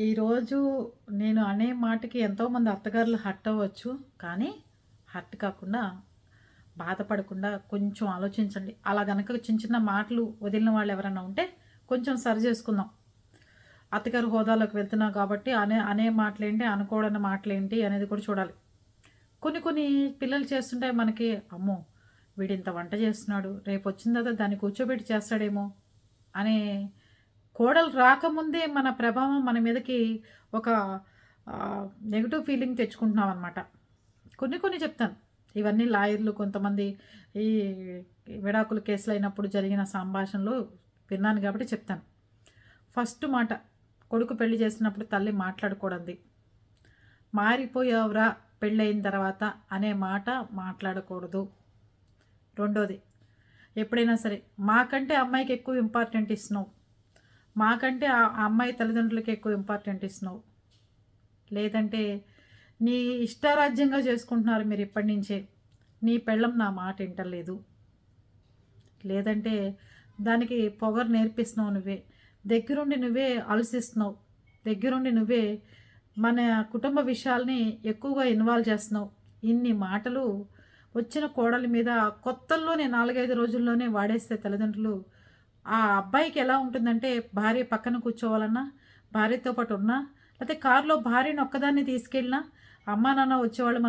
ఈరోజు నేను అనే మాటకి ఎంతోమంది అత్తగారులు హర్ట్ అవ్వచ్చు. కానీ హర్ట్ కాకుండా, బాధపడకుండా కొంచెం ఆలోచించండి. అలా గనక చిన్న చిన్న మాటలు వదిలిన వాళ్ళు ఎవరైనా ఉంటే కొంచెం సరి చేసుకుందాం. అత్తగారు హోదాలోకి వెళ్తున్నాం కాబట్టి అనే అనే మాటలేంటి, అనకూడని మాటలేంటి అనేది కూడా చూడాలి. కొన్ని కొన్ని పిల్లలు చేస్తుంటే మనకి అమ్మో! వీడింత వంట చేస్తున్నాడు. రేపు వచ్చిన తర్వాత దాన్ని కూర్చోబెట్టి చేస్తాడేమో అనే కోడలు రాకముందే మన ప్రభావం మన మీదకి ఒక నెగెటివ్ ఫీలింగ్ తెచ్చుకుంటున్నామనమాట. కొన్ని కొన్ని చెప్తాను. ఇవన్నీ లాయర్లు కొంతమంది ఈ విడాకుల కేసులైనప్పుడు జరిగిన సంభాషణలు విన్నాను కాబట్టి చెప్తాను. ఫస్ట్ మాట, కొడుకు పెళ్లి చేసినప్పుడు తల్లి మాట్లాడకూడదు. మారిపోయావురా పెళ్ళయిన తర్వాత అనే మాట మాట్లాడకూడదు. రెండోది, ఎప్పుడైనా సరే మాకంటే అమ్మాయికి ఎక్కువ ఇంపార్టెంట్ ఇస్తున్నావు, మాకంటే ఆ అమ్మాయి తల్లిదండ్రులకి ఎక్కువ ఇంపార్టెంట్ ఇస్తున్నావు, లేదంటే నీ ఇష్టారాజ్యంగా చేసుకుంటున్నారు మీరు ఇప్పటి నుంచే, నీ పెళ్ళం నా మాట వింటలేదు, లేదంటే దానికి పొగరు నేర్పిస్తున్నావు నువ్వే, దగ్గరుండి నువ్వే ఆలోచిస్తున్నావు, దగ్గరుండి నువ్వే మన కుటుంబ విషయాల్ని ఎక్కువగా ఇన్వాల్వ్ చేస్తున్నావు. ఇన్ని మాటలు వచ్చిన కోడలి మీద కొత్తల్లోనే 4-5 రోజుల్లోనే వాడేస్తే తల్లిదండ్రులు, ఆ అబ్బాయికి ఎలా ఉంటుందంటే భార్య పక్కన కూర్చోవాలన్నా, భార్యతో పాటు ఉన్నా, లేకపోతే కారులో భార్యను ఒక్కదాన్ని తీసుకెళ్ళినా అమ్మా నాన్న వచ్చేవాళ్ళు,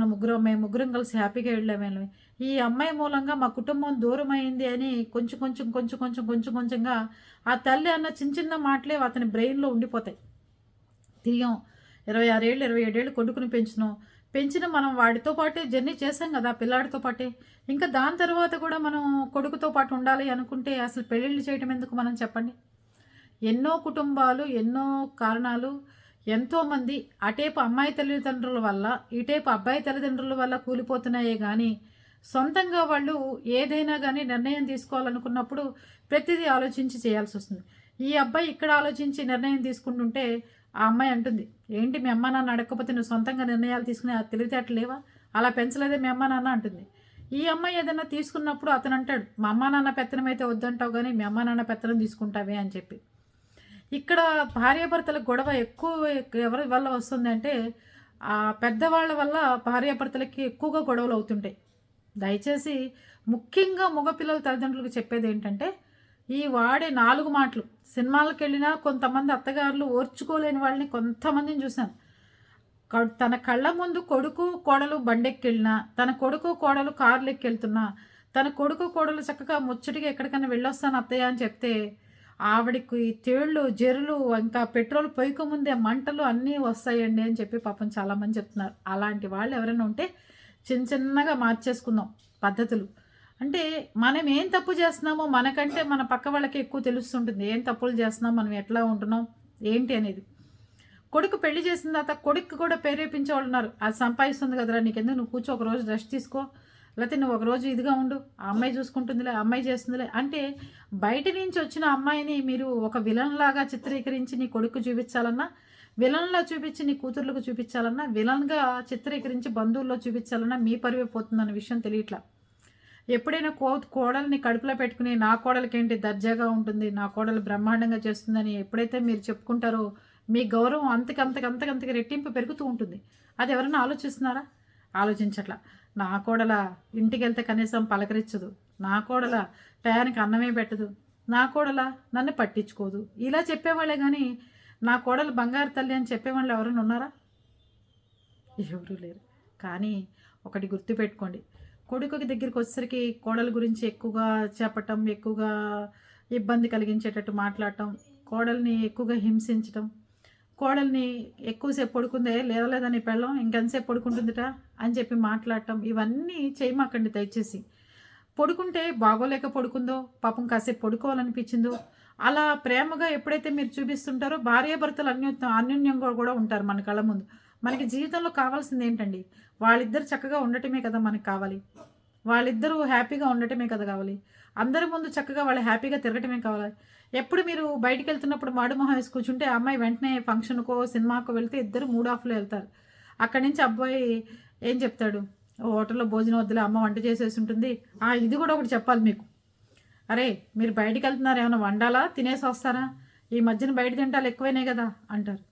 మేము ముగ్గురం కలిసి హ్యాపీగా వెళ్ళాము. ఈ అమ్మాయి మూలంగా మా కుటుంబం దూరం అయింది అని కొంచెంగా ఆ తల్లి అన్న చిన్న చిన్న మాటలే అతని బ్రెయిన్లో ఉండిపోతాయి. తిరిగాం 26 ఏళ్ళు 27 ఏళ్ళు కొడుకుని పెంచిన మనం వాడితో పాటే జర్నీ చేసాం కదా, పిల్లాడితో పాటే. ఇంకా దాని తర్వాత కూడా మనం కొడుకుతో పాటు ఉండాలి అనుకుంటే అసలు పెళ్ళిళ్ళు చేయటం ఎందుకు మనం చెప్పండి. ఎన్నో కుటుంబాలు, ఎన్నో కారణాలు, ఎంతోమంది అటేపు అమ్మాయి తల్లిదండ్రుల వల్ల, ఇటేపు అబ్బాయి తల్లిదండ్రుల వల్ల కూలిపోతున్నాయే కానీ సొంతంగా వాళ్ళు ఏదైనా కానీ నిర్ణయం తీసుకోవాలనుకున్నప్పుడు ప్రతిదీ ఆలోచించి చేయాల్సి వస్తుంది. ఈ అబ్బాయి ఇక్కడ ఆలోచించి నిర్ణయం తీసుకుంటుంటే ఆ అమ్మాయి అంటుంది, ఏంటి మీ అమ్మ నాన్న అడగకపోతే నువ్వు సొంతంగా నిర్ణయాలు తీసుకునే తెలివితేటలు లేవా, అలా పెంచలేదే మీ అమ్మ నాన్న అంటుంది. ఈ అమ్మాయి ఏదైనా తీసుకున్నప్పుడు అతను అంటాడు, మా అమ్మ నాన్న పెత్తనం అయితే వద్దంటావు కానీ మీ అమ్మ నాన్న పెత్తనం తీసుకుంటావే అని చెప్పి. ఇక్కడ భార్యాభర్తల గొడవ ఎక్కువ ఎవరి వల్ల వస్తుంది అంటే ఆ పెద్దవాళ్ళ వల్ల భార్యాభర్తలకి ఎక్కువగా గొడవలు అవుతుంటాయి. దయచేసి ముఖ్యంగా మగపిల్లల తల్లిదండ్రులకు చెప్పేది ఏంటంటే, ఈ వాడే 4 మాటలు, సినిమాలకు వెళ్ళినా కొంతమంది అత్తగారులు ఓర్చుకోలేని వాళ్ళని కొంతమందిని చూశాను. తన కళ్ళ ముందు కొడుకు కోడలు బండెక్కెళ్ళినా, తన కొడుకు కోడలు కార్లు ఎక్కెళ్తున్నా, తన కొడుకు కోడలు చక్కగా ముచ్చటిగా ఎక్కడికైనా వెళ్ళొస్తాను అత్తయ్య అని చెప్తే ఆవిడకి తేళ్ళు జెరులు ఇంకా పెట్రోల్ పొయ్యక ముందే మంటలు అన్నీ వస్తాయండి అని చెప్పి పాపం చాలామంది చెప్తున్నారు. అలాంటి వాళ్ళు ఎవరైనా ఉంటే చిన్నగా మార్చేసుకుందాం పద్ధతులు. అంటే మనం ఏం తప్పు చేస్తున్నామో మనకంటే మన పక్క వాళ్ళకి ఎక్కువ తెలుస్తుంటుంది. ఏం తప్పులు చేస్తున్నాం, మనం ఎట్లా ఉంటున్నాం ఏంటి అనేది. కొడుకు పెళ్లి చేసిన తర్వాత కొడుకు కూడా ప్రేరేపించే వాళ్ళు ఉన్నారు. అది సంపాదిస్తుంది కదరా, నీకెందుకు, నువ్వు కూర్చో, ఒకరోజు రెస్ట్ తీసుకో, లేకపోతే నువ్వు ఒకరోజు ఇదిగా ఉండు, ఆ అమ్మాయి చూసుకుంటుందిలే, ఆ అమ్మాయి చేస్తుందిలే అంటే బయట నుంచి వచ్చిన అమ్మాయిని మీరు ఒక విలన్ లాగా చిత్రీకరించి నీ కొడుకు చూపించాలన్నా, విలన్లా చూపించి నీ కూతుర్లకు చూపించాలన్నా, విలన్గా చిత్రీకరించి బంధువుల్లో చూపించాలన్నా మీ పరివే పోతుందన్న విషయం తెలియట్లా. ఎప్పుడైనా కోడల్ని కడుపులో పెట్టుకుని నా కోడలికేంటి దర్జాగా ఉంటుంది, నా కోడలు బ్రహ్మాండంగా చేస్తుందని ఎప్పుడైతే మీరు చెప్పుకుంటారో మీ గౌరవం అంతకంతకి రెట్టింపు పెరుగుతూ ఉంటుంది. అది ఎవరైనా ఆలోచిస్తున్నారా? ఆలోచించట్లా. నా కోడల ఇంటికి వెళ్తే కనీసం పలకరించదు, నా కోడల టయానికి అన్నమే పెట్టదు, నా కోడల నన్ను పట్టించుకోదు, ఇలా చెప్పేవాళ్ళే కానీ నా కోడలు బంగారు తల్లి అని చెప్పేవాళ్ళు ఎవరైనా ఉన్నారా? ఎవరూ లేరు. కానీ ఒకటి గుర్తుపెట్టుకోండి, కొడుకుకి దగ్గరికి వచ్చేసరికి కోడల గురించి ఎక్కువగా చెప్పటం, ఎక్కువగా ఇబ్బంది కలిగించేటట్టు మాట్లాడటం, కోడల్ని ఎక్కువగా హింసించటం, కోడల్ని ఎక్కువసేపు పడుకుందే లేదని పెళ్ళం ఇంకెంతసేపు పడుకుంటుందిట అని చెప్పి మాట్లాడటం, ఇవన్నీ చేయమాకండి దయచేసి. పడుకుంటే బాగోలేక పడుకుందో, పాపం కాసేపు పడుకోవాలనిపించిందో, అలా ప్రేమగా ఎప్పుడైతే మీరు చూపిస్తుంటారో భార్యాభర్తలు అన్యోన్యంగా కూడా ఉంటారు మన కళ్ళ ముందు. మనకి జీవితంలో కావాల్సింది ఏంటండి? వాళ్ళిద్దరు చక్కగా ఉండటమే కదా మనకు కావాలి. వాళ్ళిద్దరూ హ్యాపీగా ఉండటమే కదా కావాలి. అందరి ముందు చక్కగా వాళ్ళు హ్యాపీగా తిరగటమే కావాలి. ఎప్పుడు మీరు బయటికి వెళ్తున్నప్పుడు మాడుమొహం వేసి కూర్చుంటే అమ్మాయి వెంటనే ఫంక్షన్కో సినిమాకో వెళ్తే ఇద్దరు మూడ్ ఆఫ్లో వెళ్తారు. అక్కడి నుంచి అబ్బాయి ఏం చెప్తాడు, హోటల్లో భోజనం వద్దులే అమ్మ వంట చేసేసి ఉంటుంది. ఇది కూడా ఒకటి చెప్పాలి మీకు, అరే మీరు బయటికి వెళ్తున్నారు, ఏమైనా వండాలా తినేసి వస్తారా, ఈ మధ్యన బయట తింటాలు ఎక్కువైనాయి కదా అంటారు.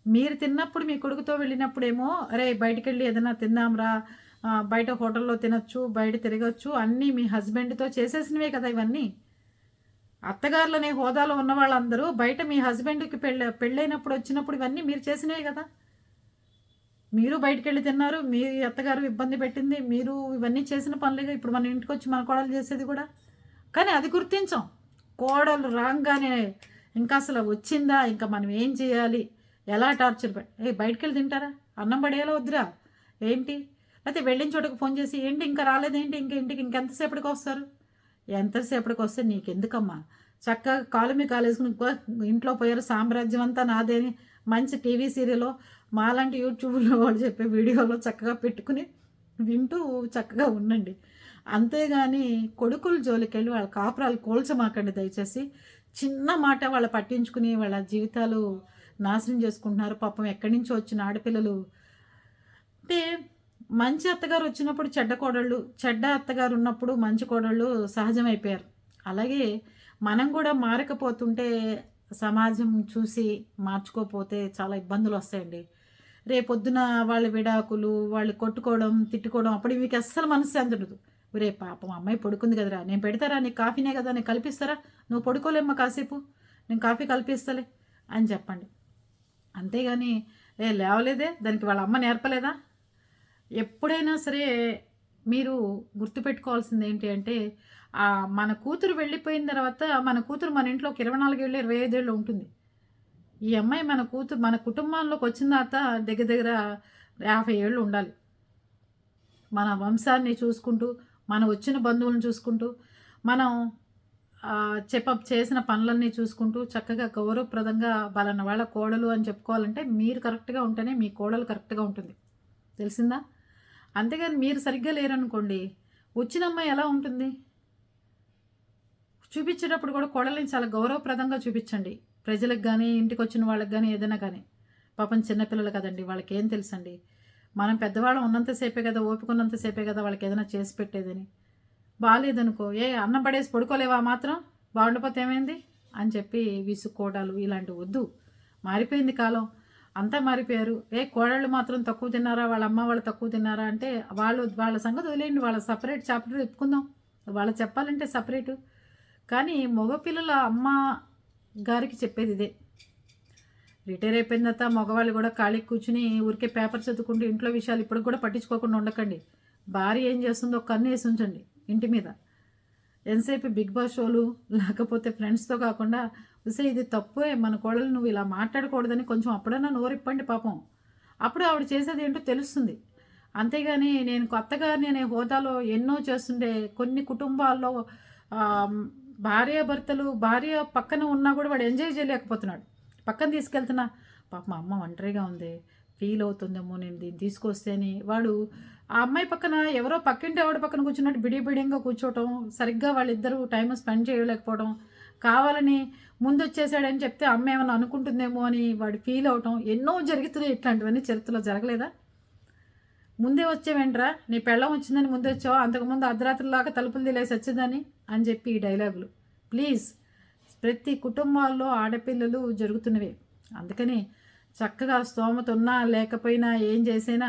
మీరు తిన్నప్పుడు మీ కొడుకుతో వెళ్ళినప్పుడేమో, "అరే! బయటికెళ్ళి ఏదైనా తిందాంరా, బయట హోటల్‌లో తినొచ్చు, బయట తిరగొచ్చు" అన్నీ మీ హస్బెండ్‌తో చేసేసినవే కదా ఇవన్నీ. అత్తగారులనే హోదాలో ఉన్న వాళ్ళందరూ బయట మీ హస్బెండ్‌కి పెళ్ళైనప్పుడు వచ్చినప్పుడు ఇవన్నీ మీరు చేసినవే కదా! మీరు బయటికెళ్ళి తిన్నారు. మీ అత్తగారు ఇబ్బంది పెట్టింది. మీరు ఇవన్నీ చేసిన పనులేగా ఇప్పుడు మన ఇంటికొచ్చి మన కోడలు చేసేది కూడా. కానీ అది గుర్తించం. కోడలు రాంగానే ఇంకా అసలు వచ్చిందా? ఇంకా మనం ఏం చేయాలి? ఎలా టార్చర్ బయటికెళ్ళి తింటారా? అన్నం పడేయాలా వద్దురా? ఏంటి? లేతే వెళ్ళిన చోటకి ఫోన్ చేసి, "ఏంటి ఇంకా రాలేదేంటి? ఇంక ఇంటికి ఇంకెంతసేపటికొస్తారు?" ఎంతసేపటికొస్తే నీకెందుకమ్మా? చక్కగా కాలు మీద కాలేసుకొని ఇంట్లో పోయారు సామ్రాజ్యం అంతా నాదే అని మంచి టీవీ సీరియలో మాలాంటి యూట్యూబ్‌లో వాళ్ళు చెప్పే వీడియోలో చక్కగా పెట్టుకుని వింటూ చక్కగా ఉండండి. అంతేగాని కొడుకుల జోలికెళ్ళి వాళ్ళ కాపురాలు కూల్చమాకండి దయచేసి. చిన్న మాట వాళ్ళు పట్టించుకుని వాళ్ళ జీవితాలు నాశనం చేసుకుంటున్నారు. పాపం ఎక్కడి నుంచో వచ్చిన ఆడపిల్లలు అంటే మంచి అత్తగారు వచ్చినప్పుడు చెడ్డ కోడళ్ళు, చెడ్డ అత్తగారు ఉన్నప్పుడు మంచి కోడళ్ళు సహజమైపోయారు. అలాగే మనం కూడా మారకపోతుంటే సమాజం చూసి మార్చుకోపోతే చాలా ఇబ్బందులొస్తాయండి. రేపొద్దున వాళ్ళ విడాకులు, వాళ్ళు కొట్టుకోవడం, తిట్టుకోవడం అప్పుడు మీకు అస్సలు మనశ్శాంతి ఉండదు. ఒరేయ్ పాపం అమ్మాయి పడుకుంది కదరా! నేను పెడతారా? నీకు కాఫీనే కదా! నీకు కలిపిస్తారా? నువ్వు పడుకోలేమ్మా కాసేపు. నేను కాఫీ కలిపిస్తలే అని చెప్పండి. అంతేగాని ఏ లేవలేదే దానికి వాళ్ళ అమ్మ నేర్పలేదా? ఎప్పుడైనా సరే మీరు గుర్తుపెట్టుకోవాల్సింది ఏంటి అంటే మన కూతురు వెళ్ళిపోయిన తర్వాత మన కూతురు మన ఇంట్లో ఒక 24 ఏళ్ళు, 25 ఏళ్ళు ఉంటుంది. ఈ అమ్మాయి మన కుటుంబంలోకి వచ్చిన తర్వాత దగ్గర దగ్గర 50 ఏళ్ళు ఉండాలి. మన వంశాన్ని చూసుకుంటూ, మన వచ్చిన బంధువులను చూసుకుంటూ, మనం చేసిన పనులన్నీ చూసుకుంటూ చక్కగా గౌరవప్రదంగా పలానా వాళ్ళ కోడలు అని చెప్పుకోవాలంటే మీరు కరెక్ట్‌గా ఉంటేనే మీ కోడలు కరెక్ట్‌గా ఉంటుంది. తెలిసిందా? అంతేగాని మీరు సరిగ్గా లేరనుకోండి, వచ్చిన అమ్మాయి ఎలా ఉంటుంది? చూపించేటప్పుడు కూడా కోడల్ని చాలా గౌరవప్రదంగా చూపించండి. ప్రజలకు గానీ, ఇంటికొచ్చిన వాళ్ళకి గానీ, ఏదైనా గానీ. పాపం చిన్న పిల్లలు కదండీ! వాళ్ళకేం తెలుసండి. మనం పెద్దవాళ్ళం ఉన్నంత సేపే కదా, ఓపిక ఉన్నంత సేపే కదా వాళ్ళకేదైనా చేసి పెట్టేదని. బాలేదనుకో, అన్నం పడేసి పడుకోలేవా మాత్రం? బాగుండపోతే ఏమైంది? అని చెప్పి విసుక్కోవడాలు ఇలాంటివి వద్దు. మారిపోయింది కాలం. అంతా మారిపోయారు. కోడళ్ళు మాత్రం తక్కువ తిన్నారా? వాళ్ళ అమ్మ వాళ్ళు తక్కువ తిన్నారా? అంటే వాళ్ళ సంగతి వదిలేయండి. వాళ్ళ సెపరేట్ చాప్టర్ చెప్పుకుందాం. వాళ్ళకి చెప్పాలంటే సెపరేటు. కానీ మగపిల్లల అమ్మ గారికి చెప్పేది ఇదే. రిటైర్ అయిపోయిన తర్వాత మగవాళ్ళు కూడా ఖాళీకి కూర్చుని ఊరికే పేపర్ చదువుకుంటూ ఇంట్లో విషయాలు ఇప్పటికి కూడా పట్టించుకోకుండా ఉండకండి. భార్య ఏం చేస్తుందో కన్నేసి ఉంచండి ఇంటి మీద. ఎంతసేపు బిగ్ బాస్ షోలు లేకపోతే ఫ్రెండ్స్తో కాకుండా ఇది తప్పే మన కోడలు నువ్వు ఇలా మాట్లాడకూడదని కొంచెం అప్పుడన్నా నోరిప్పండి పాపం. అప్పుడు ఆవిడ చేసేది ఏంటో తెలుస్తుంది. అంతేగాని నేను కొత్తగారిని అనే హోదాలో ఎన్నో చేస్తుండే కొన్ని కుటుంబాల్లో భార్య పక్కన ఉన్నా కూడా వాడు ఎంజాయ్ చేయలేకపోతున్నాడు. పక్కన తీసుకెళ్తున్నా పాపం మా అమ్మ ఒంటరిగా ఉంది, ఫీల్ అవుతుందేమో నేను దీన్ని తీసుకొస్తే అని వాడు ఆ అమ్మాయి పక్కన ఎవరో పక్కింటి ఆవిడ పక్కన కూర్చున్నట్టు బిడియంగా కూర్చోవటం, సరిగ్గా వాళ్ళిద్దరూ టైం స్పెండ్ చేయలేకపోవడం, కావాలని ముందొచ్చేసాడని చెప్తే అమ్మ ఏమైనా అనుకుంటుందేమో అని వాడు ఫీల్ అవటం ఎన్నో జరుగుతున్నాయి. ఇట్లాంటివన్నీ చరిత్రలో జరగలేదా? ముందే వచ్చావేంట్రా నీ పెళ్ళం వచ్చిందని ముందే వచ్చావా? అంతకుముందు అర్ధరాత్రిలాగా తలుపులు తీలేసి వచ్చిందని అని చెప్పి ఈ డైలాగులు. ప్లీజ్, ప్రతి కుటుంబాల్లో ఆడపిల్లలు జరుగుతున్నవే. అందుకని చక్కగా స్తోమత ఉన్నా లేకపోయినా ఏం చేసినా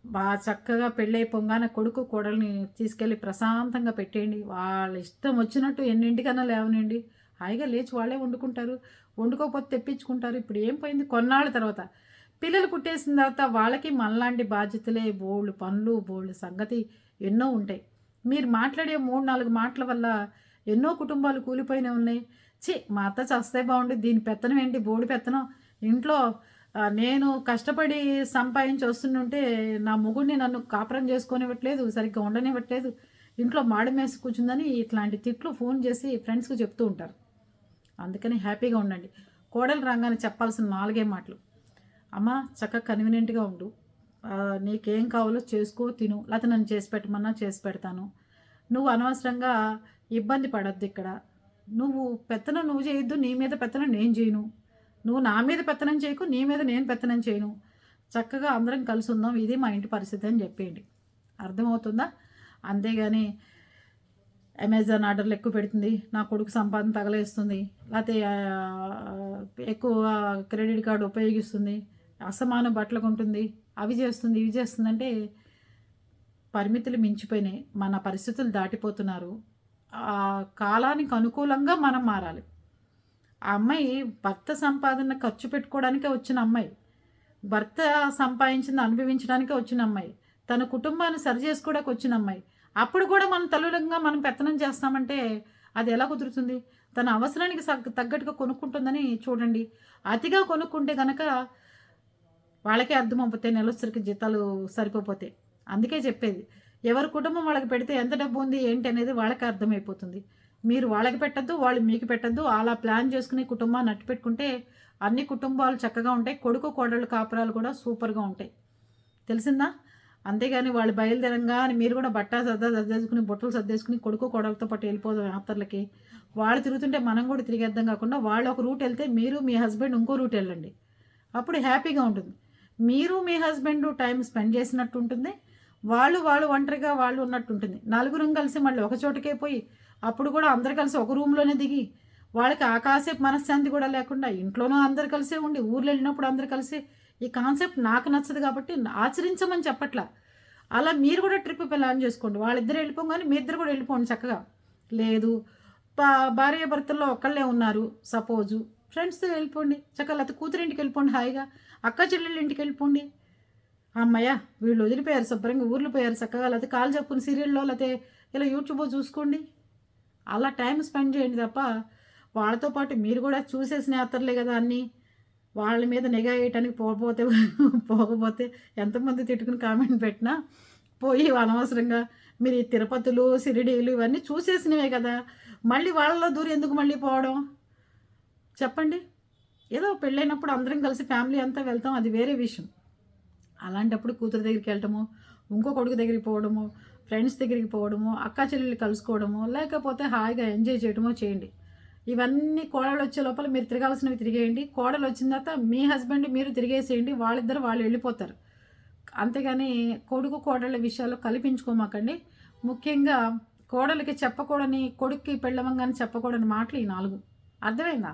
బాగా చక్కగా పెళ్ళైపోగానే కొడుకు కోడల్ని తీసుకెళ్ళి ప్రశాంతంగా పెట్టేయండి. వాళ్ళ ఇష్టం వచ్చినట్టు ఎన్నింటికన్నా లేవనండి, హాయిగా లేచి వాళ్ళే వండుకుంటారు. వండుకోకపోతే తెప్పించుకుంటారు. ఇప్పుడు ఏం పోయింది? కొన్నాళ్ళ తర్వాత పిల్లలు పుట్టేసిన తర్వాత వాళ్ళకి మనలాంటి బాధ్యతలే, బోళ్ళు పనులు, బోళ్ళు సంగతి ఎన్నో ఉంటాయి. మీరు మాట్లాడే 3-4 మాటల వల్ల ఎన్నో కుటుంబాలు కూలిపోయినవి ఉన్నాయి. మా అత్త చస్తే బాగుండు, దీని పెత్తనం ఏంటి, బోడి పెత్తనం ఇంట్లో. నేను కష్టపడి సంపాదించి వస్తుంటే నా మొగుడిని నన్ను కాపురం చేసుకొనివ్వట్లేదు, సరిగ్గా ఉండనివ్వట్లేదు, ఇంట్లో మాడమేసి కూర్చుందని ఇట్లాంటి తిట్లు ఫోన్ చేసి ఫ్రెండ్స్కి చెప్తూ ఉంటారు. అందుకని హ్యాపీగా ఉండండి. కోడలు రాగానే చెప్పాల్సిన 4 మాటలు. అమ్మ చక్కగా కన్వీనియంట్గా ఉండు, నీకేం కావాలో చేసుకో, తిను, లేకపోతే నన్ను చేసి పెట్టమన్నా చేసి పెడతాను. నువ్వు అనవసరంగా ఇబ్బంది పడొద్దు ఇక్కడ. నువ్వు చేయొద్దు, నీ మీద పెత్తనం నేను చేయను. నువ్వు నా మీద పెత్తనం చేయకు, నీ మీద నేను పెత్తనం చేయను. చక్కగా అందరం కలిసి ఉందాం, ఇది మా ఇంటి పరిస్థితి అని చెప్పేయండి. అర్థమవుతుందా? అంతేగాని అమెజాన్ ఆర్డర్లు ఎక్కువ పెడుతుంది, నా కొడుకు సంపాదన తగలేస్తుంది, లేకపోతే ఎక్కువ క్రెడిట్ కార్డు ఉపయోగిస్తుంది, అసమాన బట్టలు కొంటుంది, అవి చేస్తుంది ఇవి చేస్తుందంటే పరిమితులు మించిపోయినాయి. మన పరిస్థితులు దాటిపోతున్నారు. ఆ కాలానికి అనుకూలంగా మనం మారాలి. ఆ అమ్మాయి భర్త సంపాదన ఖర్చు పెట్టుకోవడానికే వచ్చిన అమ్మాయి, భర్త సంపాదించింది అనుభవించడానికే వచ్చిన అమ్మాయి, తన కుటుంబాన్ని సరి చేసుకోవడానికి వచ్చిన అమ్మాయి. అప్పుడు కూడా మనం తల్లులంగా మనం పెత్తనం చేస్తామంటే అది ఎలా కుదురుతుంది? తన అవసరానికి తగ్గట్టుగా కొనుక్కుంటుందని చూడండి. అతిగా కొనుక్కుంటే కనుక వాళ్ళకే అర్థమైపోతాయి, నెలసరికి జీతాలు సరిపోతాయి. అందుకే చెప్పేది, ఎవరి కుటుంబం వాళ్ళకి పెడితే ఎంత డబ్బు ఉంది ఏంటి అనేది వాళ్ళకి అర్థమైపోతుంది. మీరు వాళ్ళకి పెట్టద్దు, వాళ్ళు మీకు పెట్టద్దు. అలా ప్లాన్ చేసుకుని కుటుంబాన్ని అట్టు పెట్టుకుంటే అన్ని కుటుంబాలు చక్కగా ఉంటాయి. కొడుకు కోడళ్ళు కాపురాలు కూడా సూపర్గా ఉంటాయి. తెలిసిందా? అంతేగాని వాళ్ళు బయలుదేరంగానే మీరు కూడా బట్ట సర్దేసుకుని బొట్టలు సర్దేసుకుని కొడుకు కోడలతో పాటు వెళ్ళిపోదాం యాత్రలకి. వాళ్ళు తిరుగుతుంటే మనం కూడా తిరిగేద్దాం కాకుండా వాళ్ళు ఒక రూట్ వెళ్తే మీరు మీ హస్బెండ్ ఇంకో రూట్ వెళ్ళండి. అప్పుడు హ్యాపీగా ఉంటుంది. మీరు మీ హస్బెండ్ టైం స్పెండ్ చేసినట్టు ఉంటుంది, వాళ్ళు ఒంటరిగా వాళ్ళు ఉన్నట్టు ఉంటుంది. నలుగురం కలిసి మళ్ళీ ఒక చోటకే పోయి అప్పుడు కూడా అందరు కలిసి ఒక రూమ్లోనే దిగి వాళ్ళకి ఆ కాసేపు మనశ్శాంతి కూడా లేకుండా ఇంట్లోనూ అందరు కలిసే ఉండి ఊర్లో వెళ్ళినప్పుడు అందరు కలిసి, ఈ కాన్సెప్ట్ నాకు నచ్చదు కాబట్టి ఆచరించమని చెప్పట్లా. అలా మీరు కూడా ట్రిప్ ప్లాన్ చేసుకోండి. వాళ్ళిద్దరు వెళ్ళిపోగానే మీ ఇద్దరు కూడా వెళ్ళిపోండి చక్కగా. లేదు భార్య భర్తల్లో ఒకళ్ళే ఉన్నారు సపోజు, ఫ్రెండ్స్తో వెళ్ళిపోండి చక్కగా, లేకపోతే కూతురింటికి వెళ్ళిపోండి హాయిగా, అక్క చెల్లెళ్ళ ఇంటికి వెళ్ళిపోండి. అమ్మయ్య వీళ్ళు వదిలిపోయారు శుభ్రంగా ఊర్లు పోయారు చక్కగా, లేకపోతే కాలు చెప్పుకుని సీరియల్లో లేకపోతే ఇలా యూట్యూబ్ చూసుకోండి. అలా టైం స్పెండ్ చేయండి తప్ప వాళ్ళతో పాటు మీరు కూడా చూసేసిన యాత్రలే కదా అన్నీ. వాళ్ళ మీద నిఘా వేయటానికి పోకపోతే ఎంతమంది తిట్టుకుని కామెంట్ పెట్టినా పోయి అనవసరంగా మీరు ఈ తిరుపతులు షిరిడీలు ఇవన్నీ చూసేసినవే కదా, మళ్ళీ వాళ్ళలో దూరం ఎందుకు మళ్ళీ పోవడం చెప్పండి? ఏదో పెళ్ళైనప్పుడు అందరం కలిసి ఫ్యామిలీ అంతా వెళ్తాం, అది వేరే విషయం. అలాంటప్పుడు కూతురు దగ్గరికి వెళ్ళటము, ఇంకో కొడుకు దగ్గరికి పోవడము, ఫ్రెండ్స్ దగ్గరికి పోవడము, అక్కా చెల్లెళ్ళు కలుసుకోవడము, లేకపోతే హాయిగా ఎంజాయ్ చేయడమో చేయండి. ఇవన్నీ కోడలు వచ్చే లోపల మీరు తిరగాల్సినవి తిరిగేయండి. కోడలు వచ్చిన తర్వాత మీ హస్బెండ్ మీరు తిరిగేసేయండి, వాళ్ళిద్దరు వాళ్ళు వెళ్ళిపోతారు. అంతేగాని కొడుకు కోడళ్ళ విషయాలు కల్పించుకోమాకండి. ముఖ్యంగా కోడలికి చెప్పకూడని, కొడుక్కి పెళ్ళమంగానే చెప్పకూడని మాటలు ఈ 4. అర్థమైందా?